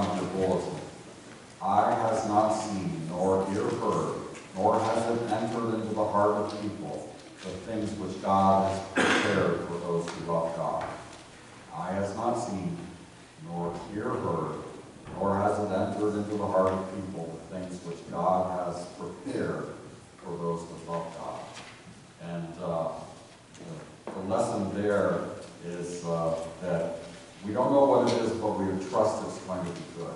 of your bulletin. Eye has not seen, nor ear heard, nor has it entered into the heart of people, the things which God has prepared for those who love God. Eye has not seen, nor ear heard, nor has it entered into the heart of people, the things which God has prepared for those that love God. And the lesson there is that we don't know what it is, but we trust it's going to be good.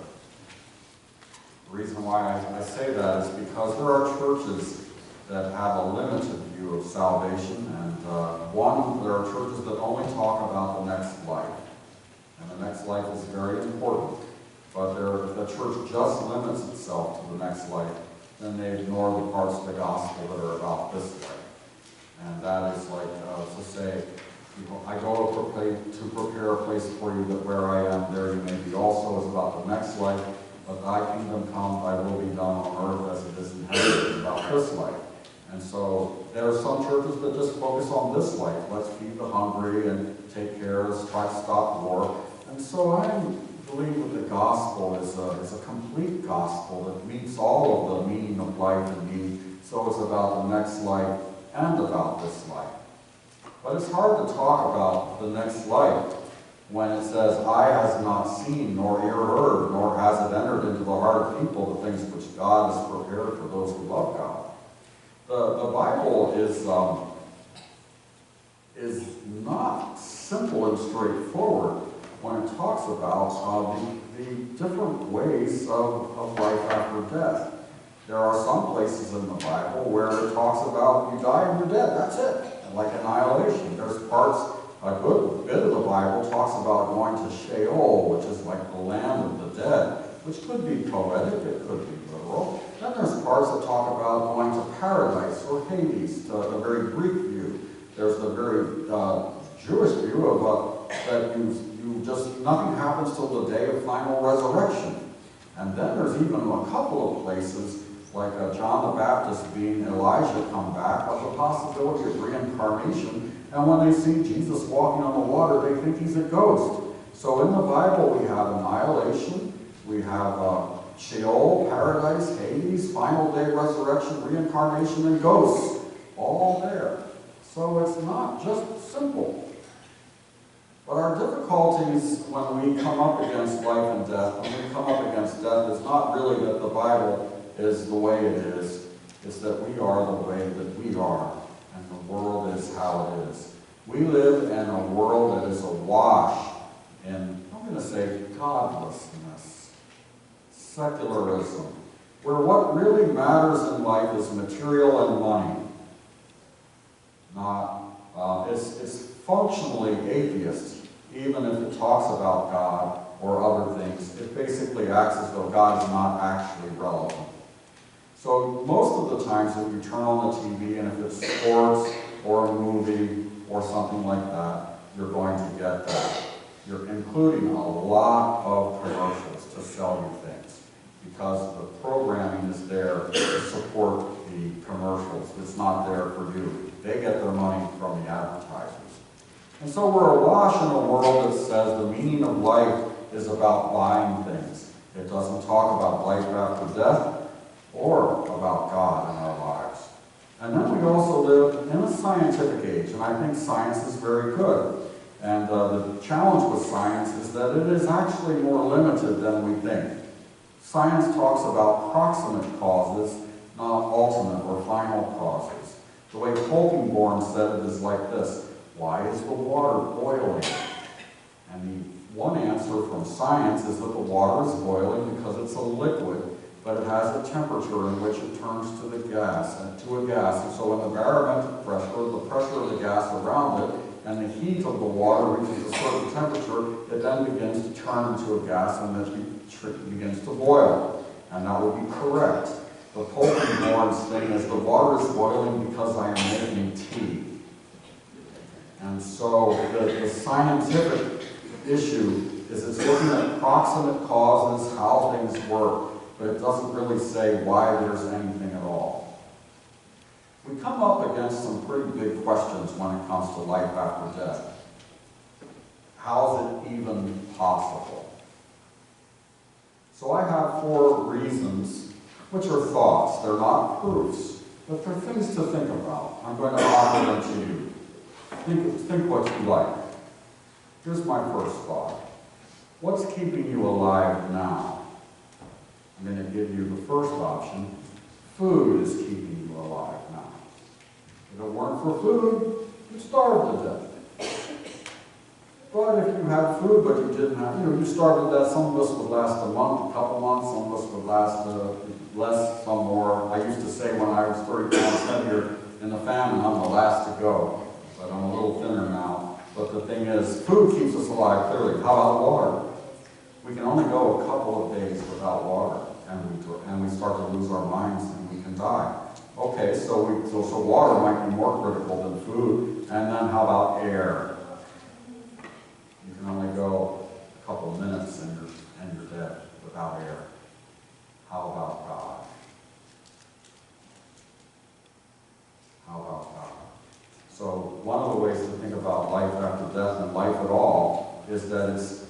The reason why I say that is because there are churches that have a limited view of salvation, and there are churches that only talk about the next life. And the next life is very important, but the church just limits itself to the next life, then they ignore the parts of the gospel that are about this life. And that is like to say, I go to prepare a place for you, that where I am, there you may be also, is about the next life. But thy kingdom come, thy will be done on earth as it is in heaven, is about this life. And so there are some churches that just focus on this life. Let's feed the hungry and take care, let's try to stop war. And so I believe that the gospel is a complete gospel that meets all of the meaning of life and need. So it's about the next life and about this life. But it's hard to talk about the next life when it says, eye has not seen, nor ear heard, nor has it entered into the heart of people the things which God has prepared for those who love God. The Bible is not simple and straightforward when it talks about the different ways of life after death. There are some places in the Bible where it talks about you die and you're dead, that's it. Like annihilation. There's parts, a good bit of the Bible talks about going to Sheol, which is like the land of the dead, which could be poetic, it could be literal. Then there's parts that talk about going to paradise or Hades, the very Greek view. There's the very Jewish view of that you just, nothing happens till the day of final resurrection. And then there's even a couple of places like John the Baptist being Elijah come back, of the possibility of reincarnation. And when they see Jesus walking on the water, they think he's a ghost. So in the Bible, we have annihilation, we have Sheol, paradise, Hades, final day resurrection, reincarnation, and ghosts, all there. So it's not just simple. But our difficulties when we come up against life and death, when we come up against death, is not really that the Bible is the way it is. It's that we are the way that we are, and the world is how it is. We live in a world that is awash in, I'm going to say, godlessness, secularism, where what really matters in life is material and money. It's functionally atheist, even if it talks about God or other things. It basically acts as though God is not actually relevant. So most of the times if you turn on the TV and if it's sports or a movie or something like that, you're going to get that. You're including a lot of commercials to sell you things because the programming is there to support the commercials. It's not there for you. They get their money from the advertisers. And so we're awash in a world that says the meaning of life is about buying things. It doesn't talk about life after death or about God in our lives. And then we also live in a scientific age, and I think science is very good. And the challenge with science is that it is actually more limited than we think. Science talks about proximate causes, not ultimate or final causes. The way Polkinghorne said it is like this: why is the water boiling? And the one answer from science is that the water is boiling because it's a liquid, but it has a temperature in which it turns to a gas. And so when the barometric pressure, the pressure of the gas around it, and the heat of the water reaches a certain temperature, it then begins to turn into a gas and it begins to boil. And that would be correct. The Polkinghorne thing is the water is boiling because I am making tea. And so the scientific issue is it's looking at proximate causes, how things work, but it doesn't really say why there's anything at all. We come up against some pretty big questions when it comes to life after death. How is it even possible? So I have 4 reasons, which are thoughts. They're not proofs, but they're things to think about. I'm going to offer them to you. Think what you like. Here's my first thought. What's keeping you alive now? I'm going to give you the first option. Food is keeping you alive now. If it weren't for food, you'd starve to death. But if you had food, but you didn't have, you starved to death. Some of us would last a month, a couple months. Some of us would last less, some more. I used to say when I was 30 pounds heavier in the famine, I'm the last to go. But I'm a little thinner now. But the thing is, food keeps us alive, clearly. How about water? We can only go a couple of days without water, and we start to lose our minds, and we can die. Okay, so water might be more critical than food. And then how about air? You can only go a couple of minutes and you're dead without air. How about God? How about God? So one of the ways to think about life after death and life at all is that it's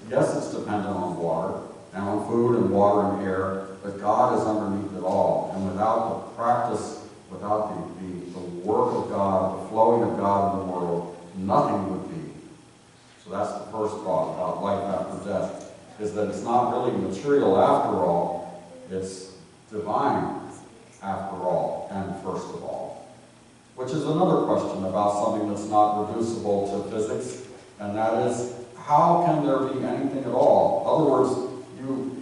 dependent on water and on food and water and air, but God is underneath it all. And without the practice, without the work of God, the flowing of God in the world, nothing would be. So that's the first thought about life after death, is that it's not really material after all, it's divine after all, and first of all. Which is another question about something that's not reducible to physics, and that is, how can there be anything at all? In other words,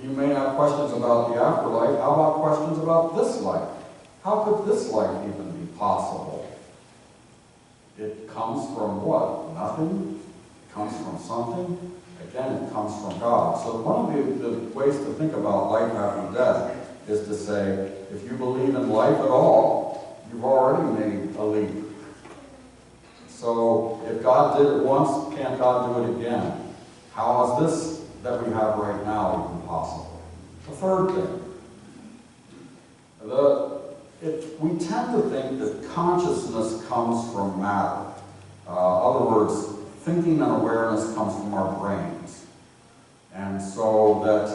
you may have questions about the afterlife. How about questions about this life? How could this life even be possible? It comes from what? Nothing? It comes from something? Again, it comes from God. So one of the ways to think about life after death is to say, if you believe in life at all, you've already made a leap. So if God did it once, can't God do it again? How is this that we have right now even possible? The third thing. We tend to think that consciousness comes from matter. In other words, thinking and awareness comes from our brains. And so that,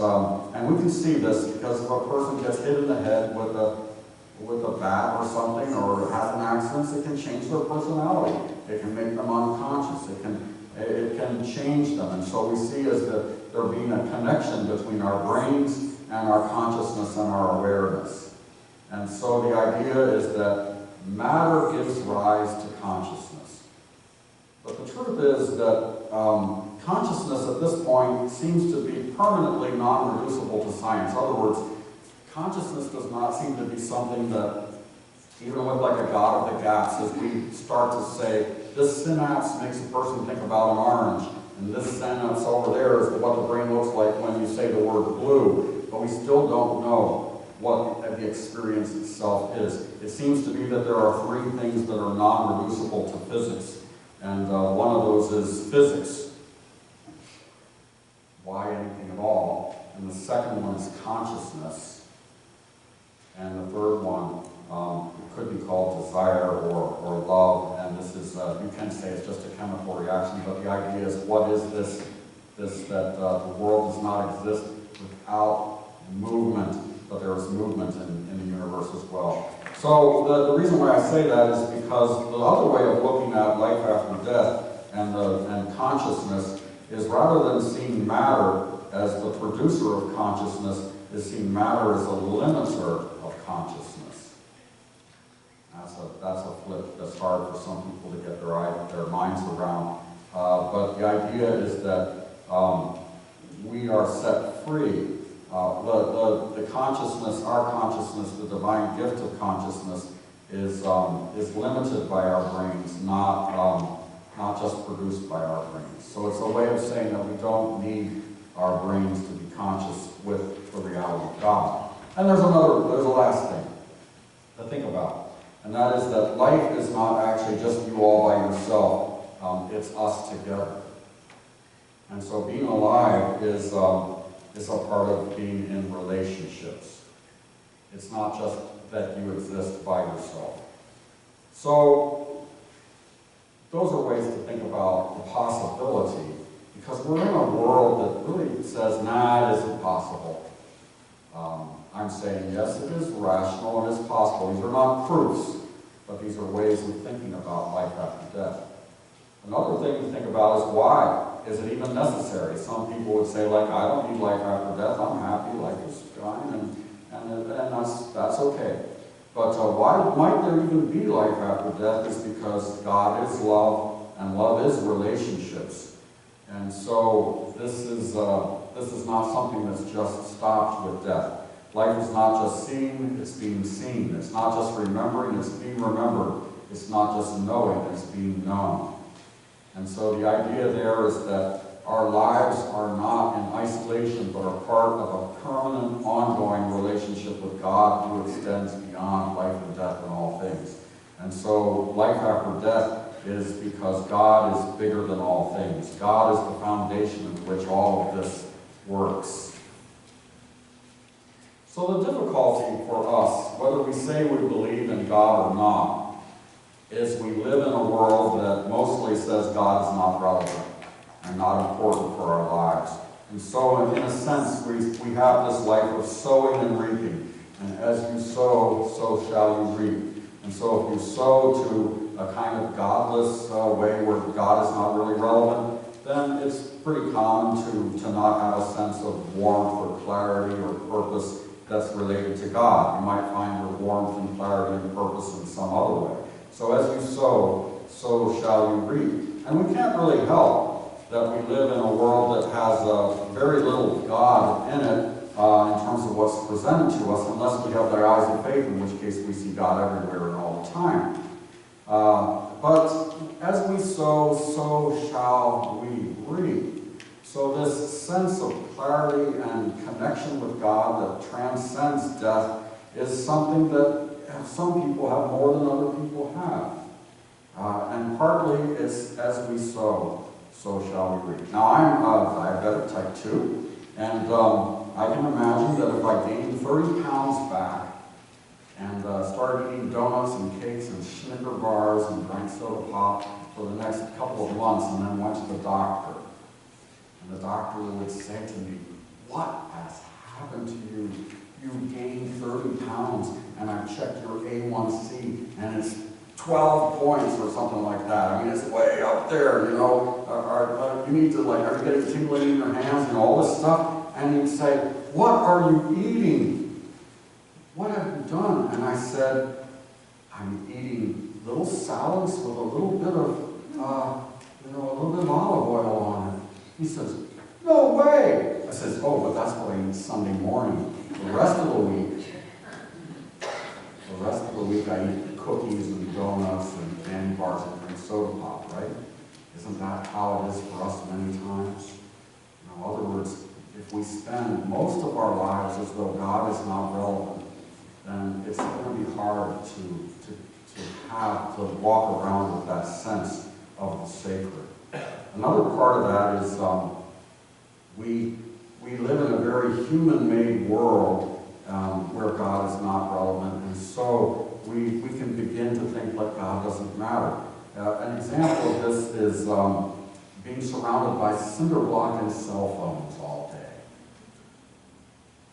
and we can see this because if a person gets hit in the head with a bat or something, or has an accident, it can change their personality. It can make them unconscious. It can change them. And so we see as that there being a connection between our brains and our consciousness and our awareness. And so the idea is that matter gives rise to consciousness. But the truth is that consciousness at this point seems to be permanently non-reducible to science. In other words, consciousness does not seem to be something that, even with like a God of the gaps, as we start to say, this synapse makes a person think about an orange, and this synapse over there is what the brain looks like when you say the word blue. But we still don't know what the experience itself is. It seems to be that there are 3 things that are non-reducible to physics, and one of those is physics. Why anything at all? And the second one is consciousness. And the third one could be called desire or love, and this is, you can say it's just a chemical reaction, but the idea is, what is this that the world does not exist without movement, but there is movement in the universe as well. So the reason why I say that is because the other way of looking at life after death and consciousness is, rather than seeing matter as the producer of consciousness, is seeing matter as a limiter of consciousness. That's a flip that's hard for some people to get their minds around. But the idea is that we are set free. The consciousness, our consciousness, the divine gift of consciousness is limited by our brains, not just produced by our brains. So it's a way of saying that we don't need our brains to be conscious with the reality of God. And there's a last thing to think about. And that is that life is not actually just you all by yourself. It's us together. And so being alive is a part of being in relationships. It's not just that you exist by yourself. So those are ways to think about the possibility, because we're in a world that really says, nah, it isn't possible. I'm saying, yes, it is rational and it's possible. These are not proofs, but these are ways of thinking about life after death. Another thing to think about is why is it even necessary? Some people would say, like, I don't need life after death. I'm happy, life is fine, and that's okay. But why might there even be life after death is because God is love, and love is relationships. And so this is not something that's just stopped with death. Life is not just seeing, it's being seen. It's not just remembering, it's being remembered. It's not just knowing, it's being known. And so the idea there is that our lives are not in isolation, but are part of a permanent, ongoing relationship with God who extends beyond life and death and all things. And so life after death is because God is bigger than all things. God is the foundation in which all of this works. So the difficulty for us, whether we say we believe in God or not, is we live in a world that mostly says God is not relevant and not important for our lives. And so in a sense, we have this life of sowing and reaping. And as you sow, so shall you reap. And so if you sow to a kind of godless way where God is not really relevant, then it's pretty common to not have a sense of warmth or clarity or purpose that's related to God. You might find your warmth and clarity and purpose in some other way. So as you sow, so shall you reap. And we can't really help that we live in a world that has very little God in it in terms of what's presented to us, unless we have their eyes of faith, in which case we see God everywhere and all the time. But as we sow, so shall we reap. So this sense of clarity and connection with God that transcends death is something that some people have more than other people have. And partly it's as we sow, so shall we reap. Now I'm diabetic type 2, and I can imagine that if I gained 30 pounds back and started eating donuts and cakes and Snicker bars and drank soda pop for the next couple of months and then went to the doctor, and the doctor would say to me, "What has happened to you? You gained 30 pounds, and I checked your A1C, and it's 12 points or something like that. I mean, it's way up there, you know. You need to, like, are you getting tingling in your hands and all this stuff?" And he'd say, "What are you eating? What have you done?" And I said, "I'm eating little salads with a little bit of, a little bit of olive oil on it." He says, "No way." I says, "Oh, but that's what I eat Sunday morning. The rest of the week I eat cookies and donuts and candy bars and drink soda pop," right? Isn't that how it is for us many times? In other words, if we spend most of our lives as though God is not relevant, then it's going to be hard to walk around with that sense of the sacred. Another part of that is we live in a very human-made world where God is not relevant, and so we can begin to think that God doesn't matter. An example of this is being surrounded by cinder block and cell phones all day.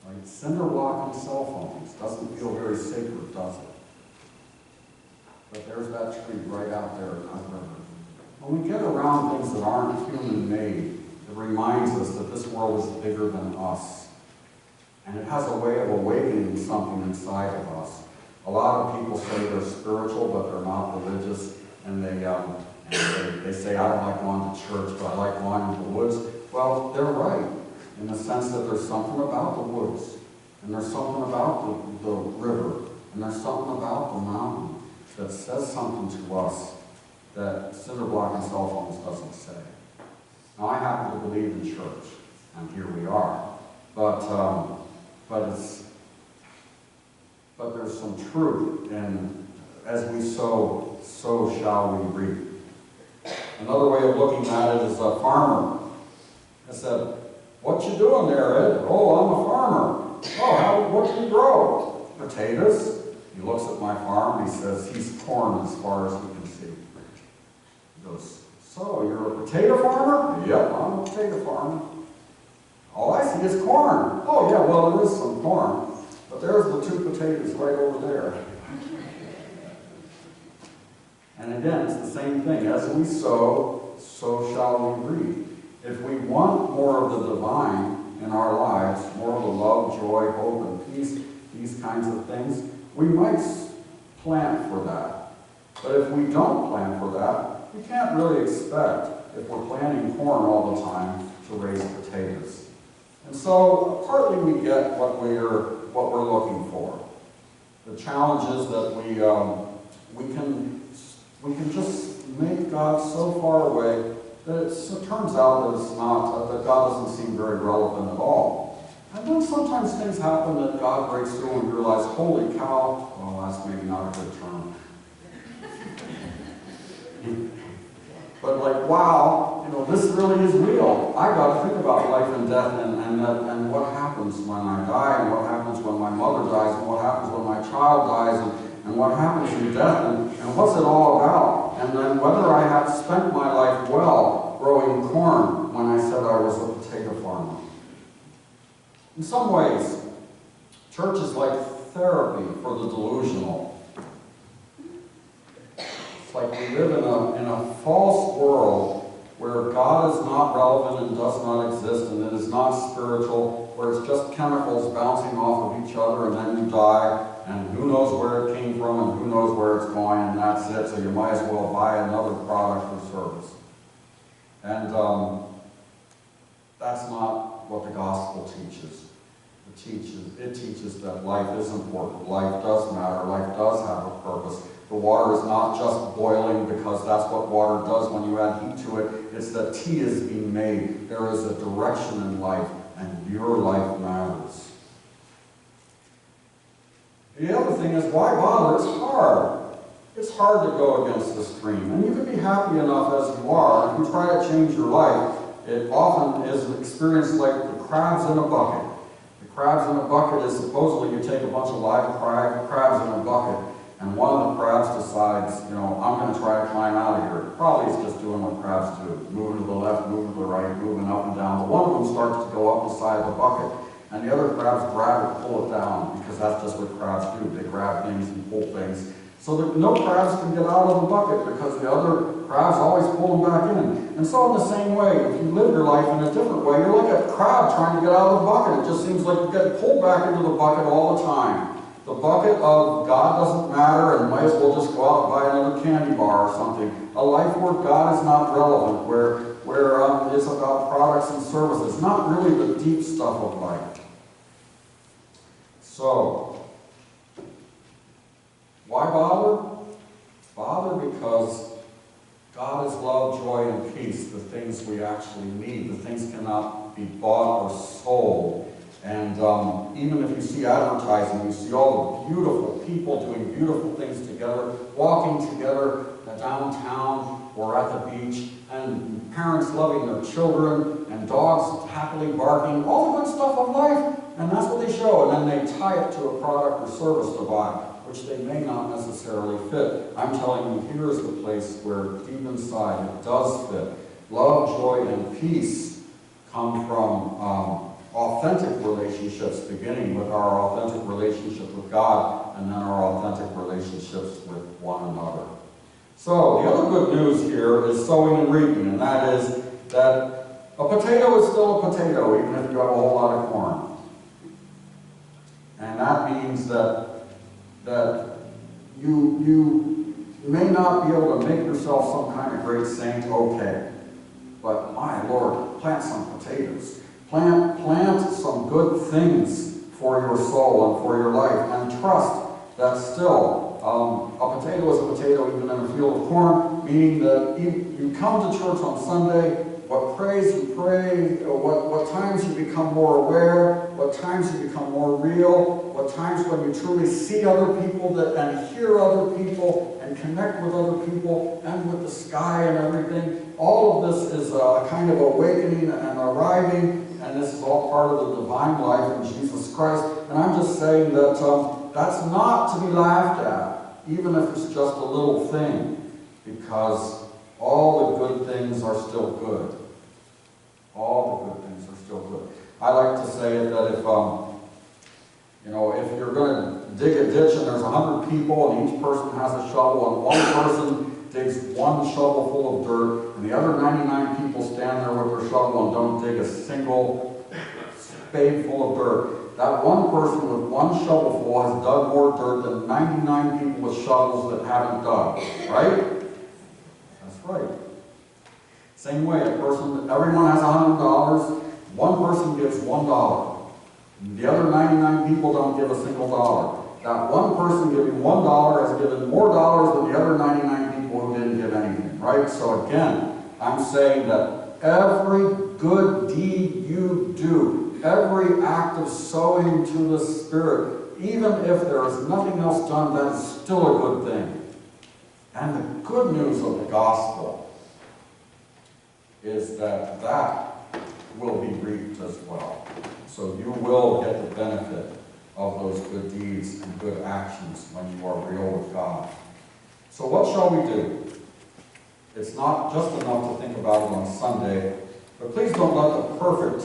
Right? Cinder block and cell phones doesn't feel very sacred, does it? But there's that tree right out there in that river. When we get around things that aren't human-made, it reminds us that this world is bigger than us. And it has a way of awakening something inside of us. A lot of people say they're spiritual, but they're not religious. And they say, "I don't like going to church, but I like going to the woods." Well, they're right, in the sense that there's something about the woods, and there's something about the river, and there's something about the mountain that says something to us that cinder block and cell phones doesn't say. Now, I happen to believe in church, and here we are. But there's some truth in, as we sow, so shall we reap. Another way of looking at it is a farmer. I said, "What you doing there, Ed?" "Oh, I'm a farmer." "Oh, what do you grow?" "Potatoes." He looks at my farm and he says, "He's corn as far as he can see." He goes, "So, you're a potato farmer?" "Yep, I'm a potato farmer." All I see is corn. Oh yeah, well there is some corn, but there's the 2 potatoes right over there. And again, it's the same thing. As we sow, so shall we reap. If we want more of the divine in our lives, more of the love, joy, hope, and peace, these kinds of things, we might plant for that. But if we don't plant for that, we can't really expect, if we're planting corn all the time, to raise potatoes. And so, partly we get what we're looking for. The challenge is that we can just make God so far away that it turns out that it's not, that God doesn't seem very relevant at all. And then sometimes things happen that God breaks through and you realize, holy cow, well, that's maybe not a good term. But like, wow, this really is real. I got to think about life and death and what happens when I die, and what happens when my mother dies, and what happens when my child dies, and what happens in death, and what's it all about? And then whether I have spent my life well growing corn when I said I was a potato farmer. In some ways, church is like therapy for the delusional. It's like we live in a false world where God is not relevant and does not exist, and it is not spiritual, where it's just chemicals bouncing off of each other, and then you die, and who knows where it came from, and who knows where it's going, and that's it, so you might as well buy another product or service. And that's not what the gospel teaches. It teaches that life is important, life does matter, life does have a purpose. The water is not just boiling because that's what water does when you add heat to it. It's that tea is being made. There is a direction in life, and your life matters. The other thing is, why bother? It's hard. It's hard to go against the stream. And you can be happy enough as you are. If you try to change your life, it often is experienced like the crabs in a bucket. The crabs in a bucket is supposedly you take a bunch of live crabs in a bucket, and one of the crabs decides, I'm going to try to climb out of here. Probably it's just doing what crabs do, moving to the left, moving to the right, moving up and down. But one of them starts to go up the side of the bucket, and the other crabs grab it, pull it down, because that's just what crabs do. They grab things and pull things. So that no crabs can get out of the bucket because the other crabs always pull them back in. And so in the same way, if you live your life in a different way, you're like a crab trying to get out of the bucket. It just seems like you get pulled back into the bucket all the time. The bucket of God doesn't matter and might as well just go out and buy another candy bar or something. A life where God is not relevant, where it's about products and services, not really the deep stuff of life. So, why bother? Bother because God is love, joy, and peace, the things we actually need. The things cannot be bought or sold. And even if you see advertising, you see all the beautiful people doing beautiful things together, walking together downtown or at the beach, and parents loving their children, and dogs happily barking, all the good stuff of life. And that's what they show. And then they tie it to a product or service to buy, which they may not necessarily fit. I'm telling you, here is the place where deep inside it does fit. Love, joy, and peace come from authentic relationships, beginning with our authentic relationship with God, and then our authentic relationships with one another. So, the other good news here is sowing and reaping, and that is that a potato is still a potato, even if you have a whole lot of corn. And that means that you may not be able to make yourself some kind of great saint, okay. But my Lord, plant some potatoes. Plant some good things for your soul and for your life, and trust that still a potato is a potato even in a field of corn, meaning that you come to church on Sunday, what praise you pray, what times you become more aware, what times you become more real, what times when you truly see other people and hear other people and connect with other people and with the sky and everything. All of this is a kind of awakening and arriving, and this is all part of the divine life in Jesus Christ. And I'm just saying that that's not to be laughed at, even if it's just a little thing, because all the good things are still good. All the good things are still good. I like to say it that if if you're going to dig a ditch and there's 100 people and each person has a shovel and one person digs one shovel full of dirt and the other 99 people stand there with their shovel and don't dig a single spade full of dirt, that one person with one shovelful has dug more dirt than 99 people with shovels that haven't dug. Right? That's right. Same way, everyone has $100. One person gives $1. The other 99 people don't give a single dollar. That one person giving $1 has given more dollars than the other 99 people who didn't give anything, right? So again, I'm saying that every good deed you do, every act of sowing to the Spirit, even if there is nothing else done, that is still a good thing. And the good news of the gospel is that that will be reaped as well. So you will get the benefit of those good deeds and good actions when you are real with God. So what shall we do? It's not just enough to think about it on Sunday, but please don't let the perfect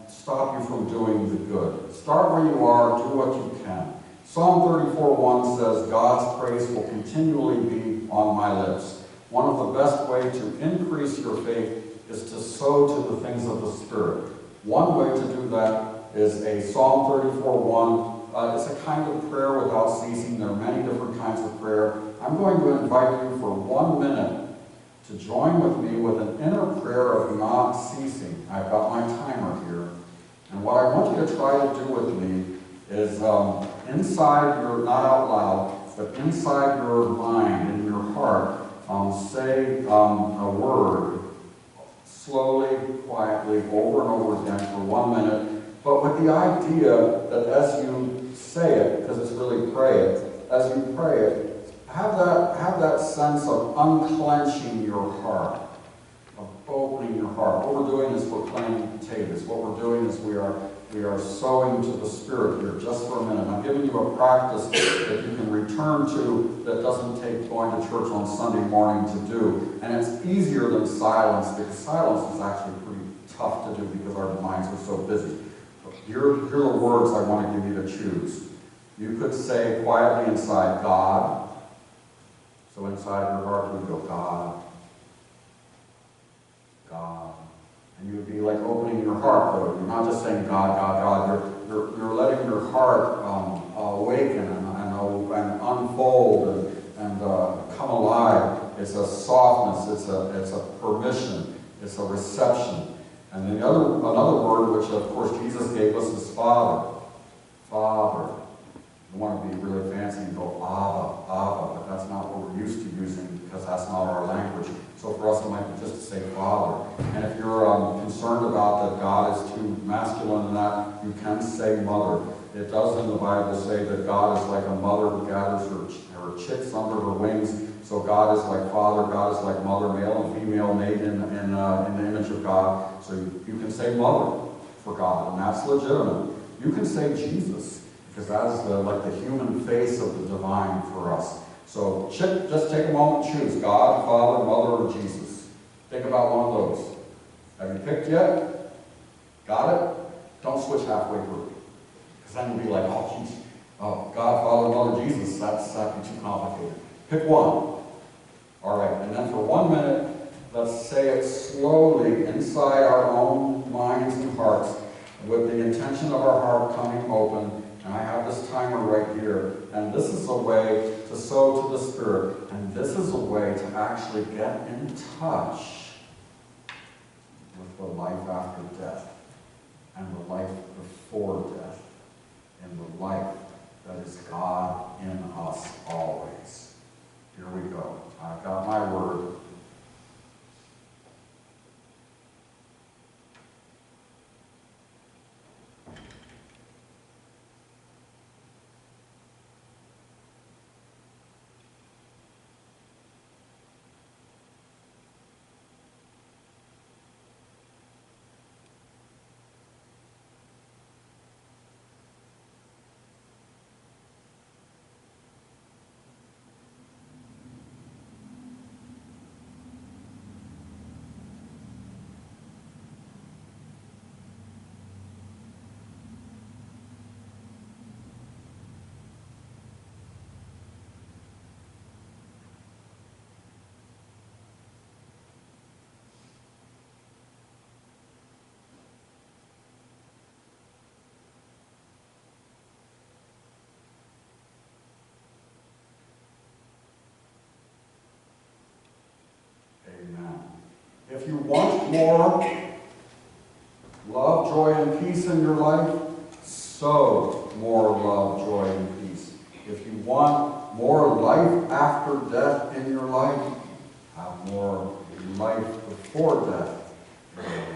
stop you from doing the good. Start where you are, do what you can. Psalm 34:1 says, God's praise will continually be on my lips. One of the best ways to increase your faith is to sow to the things of the Spirit. One way to do that is a Psalm 34:1. It's a kind of prayer without ceasing. There are many different kinds of prayer. I'm going to invite you for 1 minute to join with me with an inner prayer of not ceasing. I've got my timer here. And what I want you to try to do with me is inside your, not out loud, but inside your mind, in your heart, say a word slowly, quietly, over and over again for 1 minute, but with the idea that as you say it, because it's really pray it, as you pray it, have that sense of unclenching your heart, of opening your heart. What we're doing is we're planting potatoes. What we're doing is we are sowing to the Spirit here just for a minute. I'm giving you a practice that you can return to that doesn't take going to church on Sunday morning to do. And it's easier than silence, because silence is actually pretty tough to do because our minds are so busy. But here are the words I want to give you to choose. You could say quietly inside, God. So inside your heart you go, God, God. And you would be like opening your heart, though. You're not just saying God, God, God. You're letting your heart awaken and unfold and come alive. It's a softness. It's a permission. It's a reception. And then another word, which of course Jesus gave us, is Father. Father. You want to be really fancy and go Abba, Abba, but that's not what we're used to using because that's not our language. So for us, it might be just to say Father. And if you're concerned about that God is too masculine in that, you can say Mother. It does in the Bible say that God is like a mother who gathers her chicks under her wings. So God is like Father, God is like Mother, male and female, made in the image of God. So you can say Mother for God, and that's legitimate. You can say Jesus, because that is like the human face of the divine for us. So just take a moment and choose God, Father, Mother, or Jesus. Think about one of those. Have you picked yet? Got it? Don't switch halfway through. Because then you'll be like, oh, geez. Oh, God, Father, Mother, Jesus. That'd be too complicated. Pick one. All right. And then for 1 minute, let's say it slowly inside our own minds and hearts with the intention of our heart coming open. And I have this timer right here, and this is a way to sow to the Spirit, and this is a way to actually get in touch with the life after death, and the life before death, and the life that is God in us always. Here we go. I've got my word. If you want more love, joy, and peace in your life, sow more love, joy, and peace. If you want more life after death in your life, have more life before death in your life.